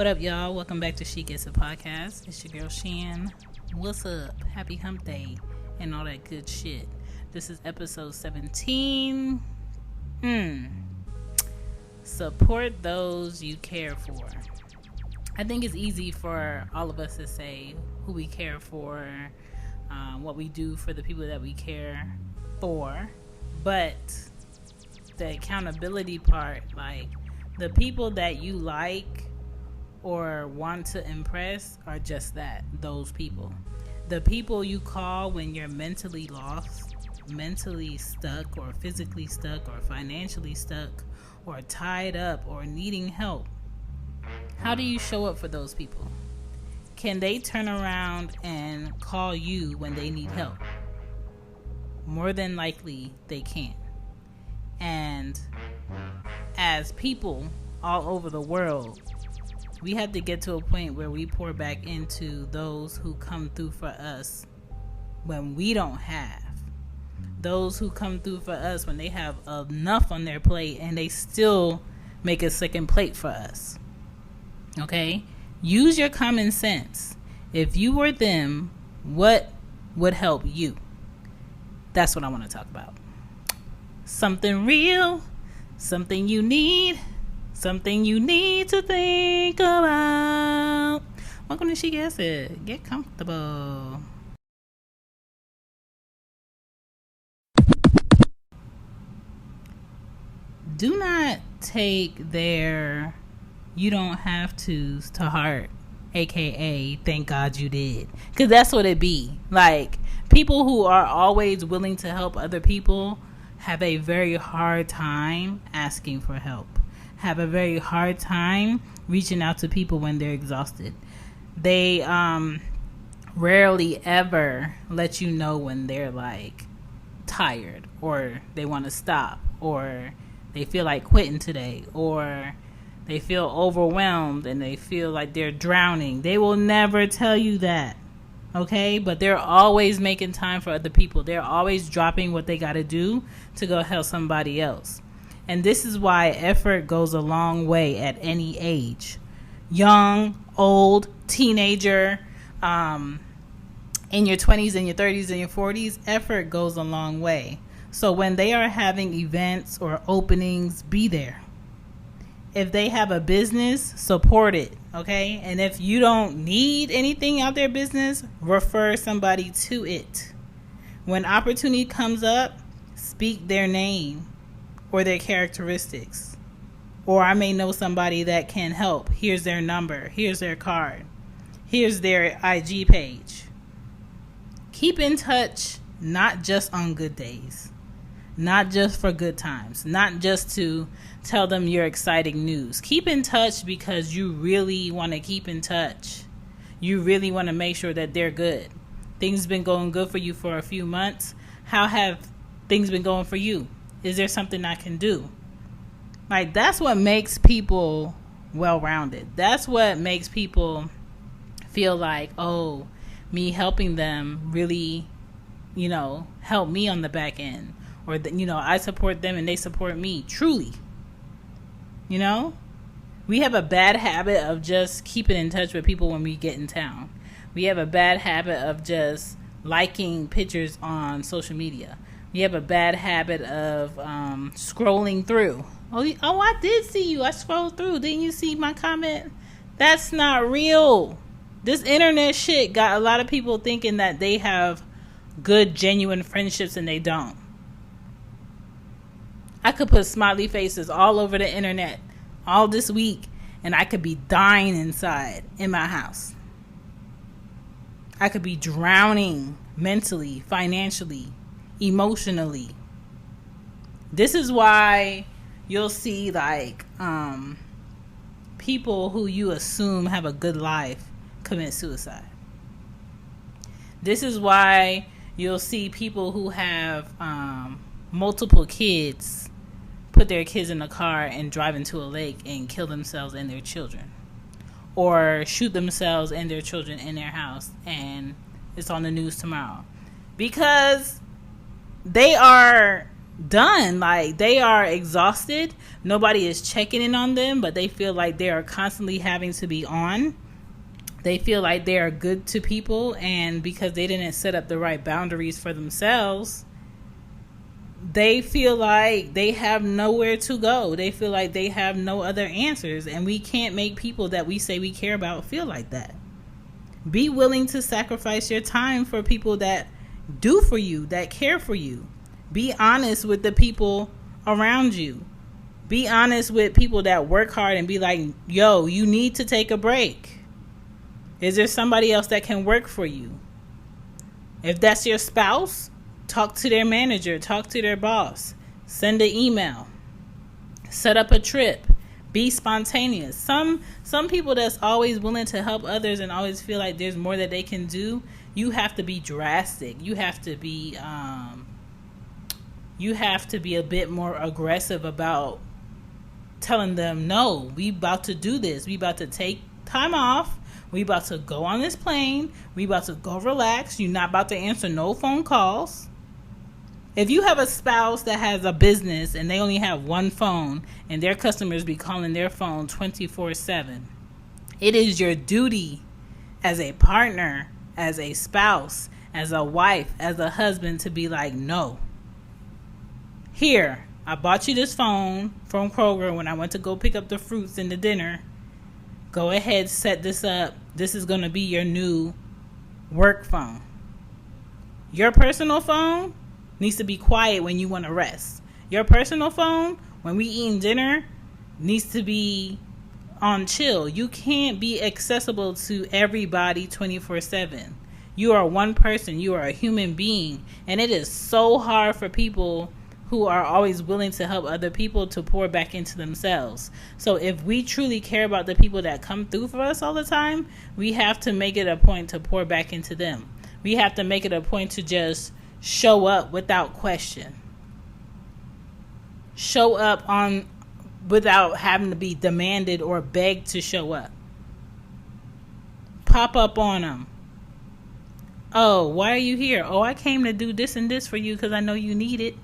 What up, y'all? Welcome back to She Gets a Podcast. It's your girl, Shan. What's up? Happy hump day and all that good shit. This is episode 17. Support those you care for. I think it's easy for all of us to say who we care for, what we do for the people that we care for. But the accountability part, like the people that you like or want to impress are just that, those people. The people you call when you're mentally lost, mentally stuck, or physically stuck, or financially stuck, or tied up, or needing help. How do you show up for those people? Can they turn around and call you when they need help? More than likely, they can. And as people all over the world, we have to get to a point where we pour back into those who come through for us when we don't have. Those who come through for us when they have enough on their plate and they still make a second plate for us. Okay? Use your common sense. If you were them, what would help you? That's what I want to talk about. Something real, something you need. Something you need to think about. Welcome to She Gets It. Get comfortable. Do not take their "you don't have to" heart, aka thank God you did, because that's what it be. Like, people who are always willing to help other people have a very hard time asking for help. Have a very hard time reaching out to people when they're exhausted. They rarely ever let you know when they're like tired, or they want to stop, or they feel like quitting today, or they feel overwhelmed and they feel like they're drowning. They will never tell you that, okay? But they're always making time for other people. They're always dropping what they got to do to go help somebody else. And this is why effort goes a long way at any age. Young, old, teenager, in your 20s and your 30s and your 40s, effort goes a long way. So when they are having events or openings, be there. If they have a business, support it, okay? And if you don't need anything out their business, refer somebody to it. When opportunity comes up, speak their name or their characteristics. Or I may know somebody that can help. Here's their number. Here's their card. Here's their IG page. Keep in touch, not just on good days. Not just for good times. Not just to tell them your exciting news. Keep in touch because you really want to keep in touch. You really want to make sure that they're good. Things been going good for you for a few months. How have things been going for you? Is there something I can do? Like, that's what makes people well-rounded. That's what makes people feel like, oh, me helping them really, help me on the back end. Or, I support them and they support me. Truly. We have a bad habit of just keeping in touch with people when we get in town. We have a bad habit of just liking pictures on social media. You have a bad habit of scrolling through. Oh, I did see you. I scrolled through. Didn't you see my comment? That's not real. This internet shit got a lot of people thinking that they have good, genuine friendships, and they don't. I could put smiley faces all over the internet all this week, and I could be dying inside in my house. I could be drowning mentally, financially, emotionally. This is why you'll see like people who you assume have a good life commit suicide. This is why you'll see people who have multiple kids put their kids in a car and drive into a lake and kill themselves and their children, or shoot themselves and their children in their house, and it's on the news tomorrow, because they are done. Like, they are exhausted. Nobody is checking in on them, but they feel like they are constantly having to be on. They feel like they are good to people, and because they didn't set up the right boundaries for themselves, they feel like they have nowhere to go. They feel like they have no other answers, and we can't make people that we say we care about feel like that. Be willing to sacrifice your time for people that do for you, that care for you. Be honest with the people around you. Be honest with people that work hard and be like, yo, you need to take a break. Is there somebody else that can work for you? If that's your spouse, talk to their manager, talk to their boss, send an email, set up a trip, be spontaneous. Some people that's always willing to help others and always feel like there's more that they can do, you have to be drastic. You have to be a bit more aggressive about telling them, no, we about to do this. We about to take time off. We about to go on this plane. We about to go relax. You're not about to answer no phone calls. If you have a spouse that has a business and they only have one phone and their customers be calling their phone 24/7, it is your duty as a partner, as a spouse, as a wife, as a husband to be like, no. Here, I bought you this phone from Kroger when I went to go pick up the fruits and the dinner. Go ahead, set this up. This is going to be your new work phone. Your personal phone needs to be quiet when you want to rest. Your personal phone, when we eating dinner, needs to be on chill. You can't be accessible to everybody 24/7. You are one person. You are a human being. And it is so hard for people who are always willing to help other people to pour back into themselves. So if we truly care about the people that come through for us all the time, we have to make it a point to pour back into them. We have to make it a point to just show up without question. Show up without having to be demanded or begged to show up. Pop up on them. Oh, why are you here? Oh, I came to do this and this for you because I know you need it.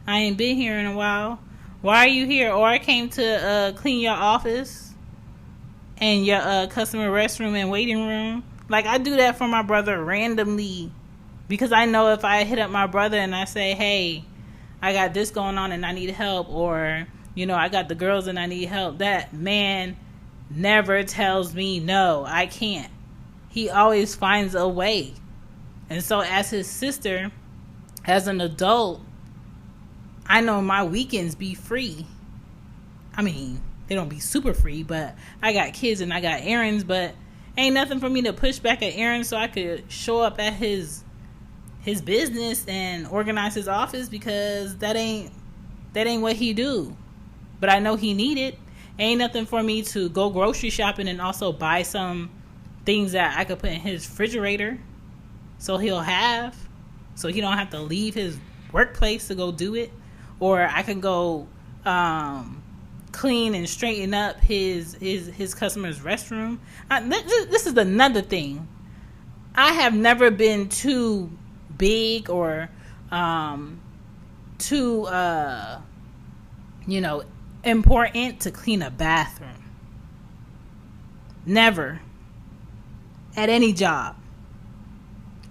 I ain't been here in a while. Why are you here? Or I came to clean your office and your customer restroom and waiting room. Like, I do that for my brother randomly because I know if I hit up my brother and I say, hey, I got this going on and I need help, or, you know, I got the girls and I need help, that man never tells me no, I can't. He always finds a way. And so as his sister, as an adult, I know my weekends be free. I mean, they don't be super free, but I got kids and I got errands, but ain't nothing for me to push back an errand so I could show up at his business and organize his office, because that ain't what he do. But I know he need it. Ain't nothing for me to go grocery shopping and also buy some things that I could put in his refrigerator so he don't have to leave his workplace to go do it. Or I can go clean and straighten up his customer's restroom. This is another thing. I have never been too big or too important to clean a bathroom. Never. At any job.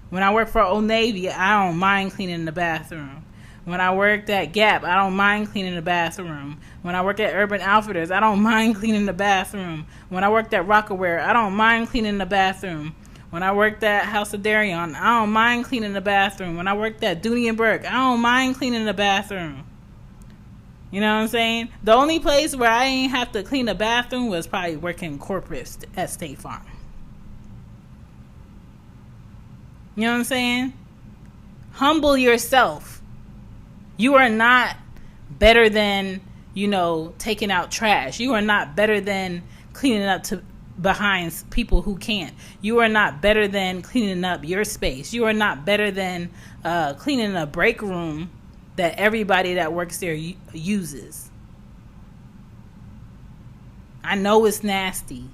When I worked for Old Navy, I don't mind cleaning the bathroom. When I worked at Gap, I don't mind cleaning the bathroom. When I worked at Urban Outfitters, I don't mind cleaning the bathroom. When I worked at Rockaware, I don't mind cleaning the bathroom. When I worked at House of Darion, I don't mind cleaning the bathroom. When I worked at Dooney and Burke, I don't mind cleaning the bathroom. You know what I'm saying? The only place where I ain't have to clean the bathroom was probably working corporate at State Farm. You know what I'm saying? Humble yourself. You are not better than, taking out trash. You are not better than cleaning up behind people who can't. You are not better than cleaning up your space. You are not better than cleaning a break room that everybody that works there uses. I know it's nasty,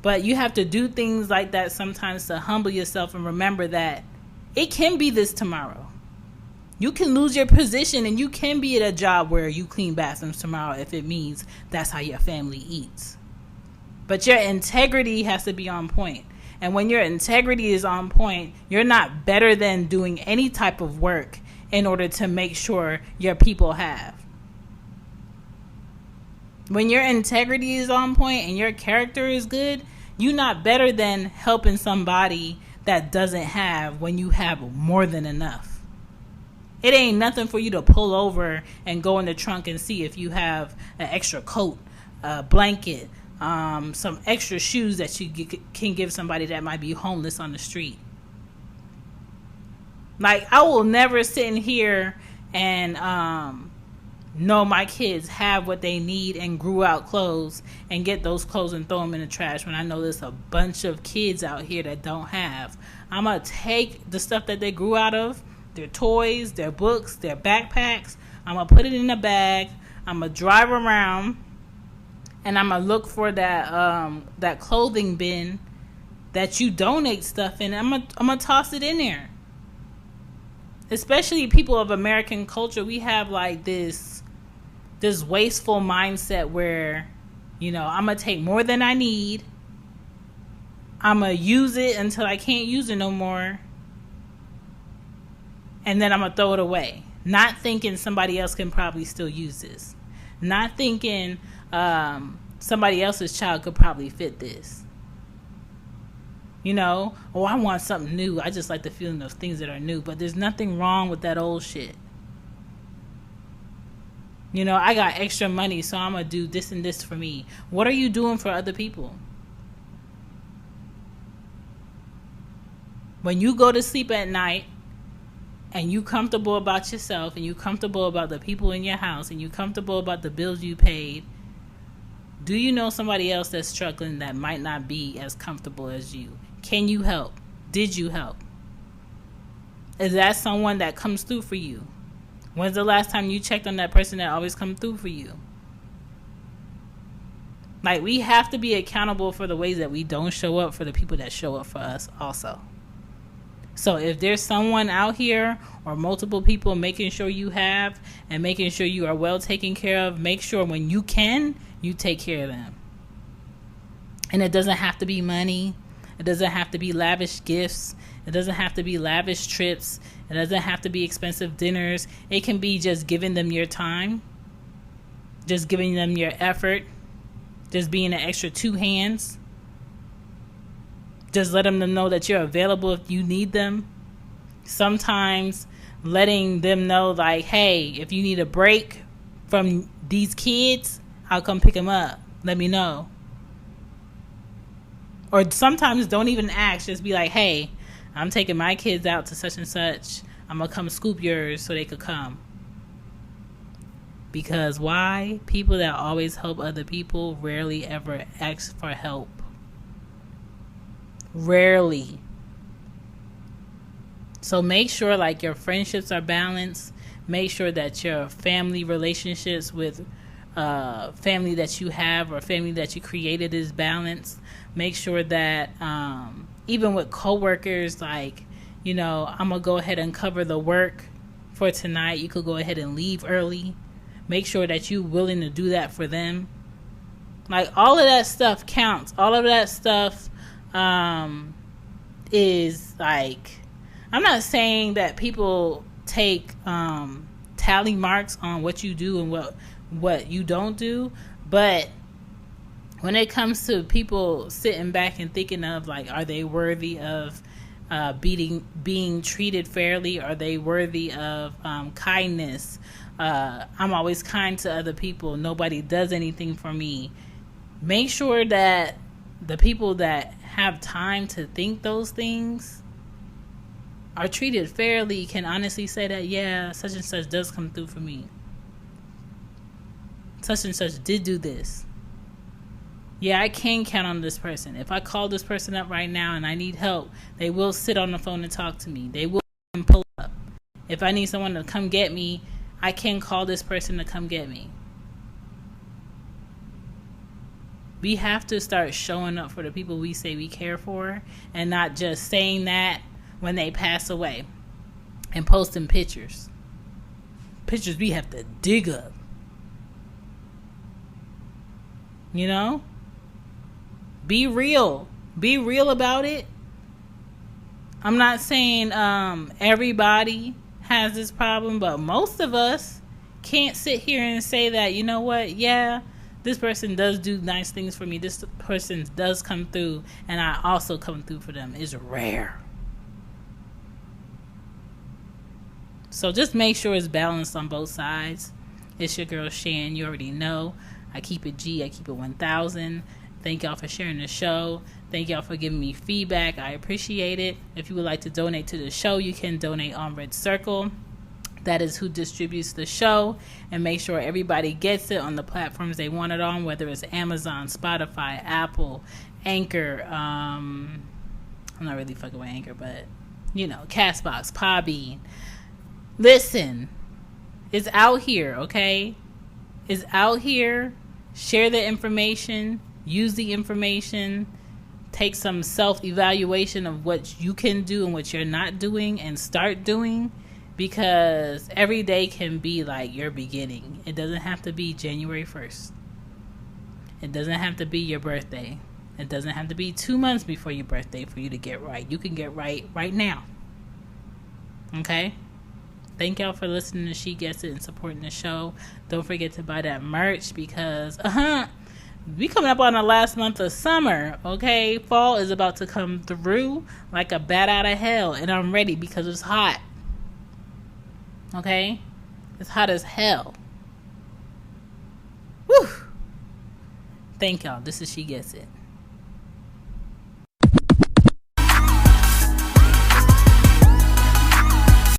but you have to do things like that sometimes to humble yourself and remember that it can be this tomorrow. You can lose your position and you can be at a job where you clean bathrooms tomorrow if it means that's how your family eats. But your integrity has to be on point. And when your integrity is on point, you're not better than doing any type of work in order to make sure your people have. When your integrity is on point and your character is good, you're not better than helping somebody that doesn't have when you have more than enough. It ain't nothing for you to pull over and go in the trunk and see if you have an extra coat, a blanket, some extra shoes that you can give somebody that might be homeless on the street. Like, I will never sit in here and know my kids have what they need and grew out clothes and get those clothes and throw them in the trash when I know there's a bunch of kids out here that don't have. I'm going to take the stuff that they grew out of, their toys, their books, their backpacks. I'm going to put it in a bag. I'm going to drive around and I'm going to look for that clothing bin that you donate stuff in. I'm going to toss it in there. Especially people of American culture, we have like this wasteful mindset where, you know, I'm going to take more than I need. I'm going to use it until I can't use it no more. And then I'm going to throw it away. Not thinking somebody else can probably still use this. Not thinking somebody else's child could probably fit this. You know, oh, I want something new. I just like the feeling of things that are new. But there's nothing wrong with that old shit. You know, I got extra money, so I'm going to do this and this for me. What are you doing for other people? When you go to sleep at night, and you comfortable about yourself, and you comfortable about the people in your house, and you comfortable about the bills you paid, do you know somebody else that's struggling that might not be as comfortable as you? Can you help? Did you help? Is that someone that comes through for you? When's the last time you checked on that person that always comes through for you? Like, we have to be accountable for the ways that we don't show up for the people that show up for us also. So if there's someone out here or multiple people making sure you have and making sure you are well taken care of, make sure when you can, you take care of them. And it doesn't have to be money. It doesn't have to be lavish gifts. It doesn't have to be lavish trips. It doesn't have to be expensive dinners. It can be just giving them your time, just giving them your effort, just being an extra two hands. Just let them know that you're available if you need them. Sometimes letting them know, like, hey, if you need a break from these kids, I'll come pick them up. Let me know. Or sometimes don't even ask. Just be like, hey, I'm taking my kids out to such and such. I'm going to come scoop yours so they could come. Because why? People that always help other people rarely ever ask for help. Rarely. So make sure like your friendships are balanced. Make sure that your family relationships with family that you have or family that you created is balanced. Make sure that even with coworkers, like, you know, I'm gonna go ahead and cover the work for tonight. You could go ahead and leave early. Make sure that you're willing to do that for them. Like, all of that stuff counts. All of that stuff is like, I'm not saying that people take tally marks on what you do and what you don't do, but when it comes to people sitting back and thinking of like, are they worthy of being treated fairly? Are they worthy of kindness? I'm always kind to other people. Nobody does anything for me. Make sure that the people that have time to think those things are treated fairly, can honestly say that, yeah, such and such does come through for me. Such and such did do this. Yeah, I can count on this person. If I call this person up right now and I need help, they will sit on the phone and talk to me. They will pull up. If I need someone to come get me, I can call this person to come get me. We have to start showing up for the people we say we care for and not just saying that when they pass away and posting pictures. pictures we have to dig up. You know? Be real. Be real about it. I'm not saying everybody has this problem, but most of us can't sit here and say that, you know what, yeah, this person does do nice things for me. This person does come through, and I also come through for them. It's rare. So just make sure it's balanced on both sides. It's your girl Shan. You already know. I keep it G. I keep it 1000. Thank y'all for sharing the show. Thank y'all for giving me feedback. I appreciate it. If you would like to donate to the show, you can donate on Red Circle. That is who distributes the show. And make sure everybody gets it on the platforms they want it on, whether it's Amazon, Spotify, Apple, Anchor. I'm not really fucking with Anchor, but, you know, Castbox, Podbean. Listen, it's out here, okay? It's out here. Share the information. Use the information. Take some self-evaluation of what you can do and what you're not doing, and start doing, because every day can be like your beginning. It doesn't have to be January 1st. It doesn't have to be your birthday. It doesn't have to be 2 months before your birthday for you to get right. You can get right now. Okay? Thank y'all for listening to She Gets It and supporting the show. Don't forget to buy that merch, because we coming up on the last month of summer, okay? Fall is about to come through like a bat out of hell, and I'm ready because it's hot. Okay? It's hot as hell. Woo! Thank y'all. This is She Gets It.